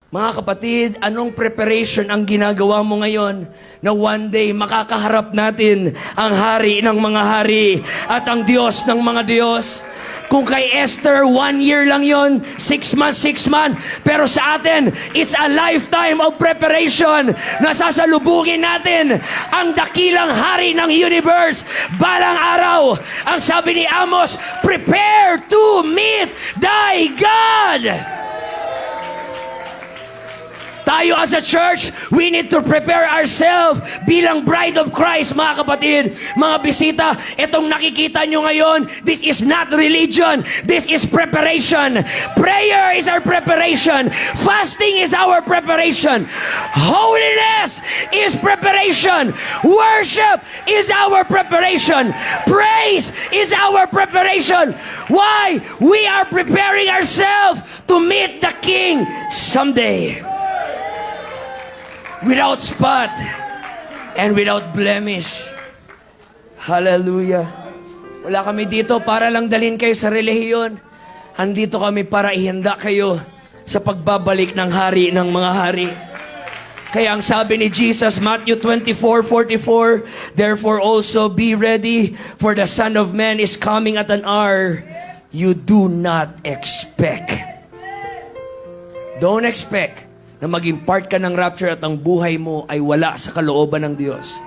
Mga kapatid, anong preparation ang ginagawa mo ngayon na one day makakaharap natin ang hari ng mga hari at ang Diyos ng mga Diyos? Kung kay Esther, 1 year lang yon, 6 months, 6 months. Pero sa atin, it's a lifetime of preparation na sasalubungin natin ang dakilang hari ng universe. Balang araw, ang sabi ni Amos, prepare to meet thy God. Tayo as a church, we need to prepare ourselves bilang bride of Christ, mga kapatid, mga bisita. Itong nakikita nyo ngayon, this is not religion. This is preparation. Prayer is our preparation. Fasting is our preparation. Holiness is preparation. Worship is our preparation. Praise is our preparation. Why? We are preparing ourselves to meet the King someday. Without spot and without blemish. Hallelujah. Wala kami dito para lang dalhin kayo sa relihiyon. Andito kami para ihanda kayo sa pagbabalik ng hari ng mga hari. Kaya ang sabi ni Jesus, Matthew 24:44, therefore also be ready, for the Son of Man is coming at an hour you do not expect. Don't expect na maging part ka ng rapture at ang buhay mo ay wala sa kalooban ng Diyos.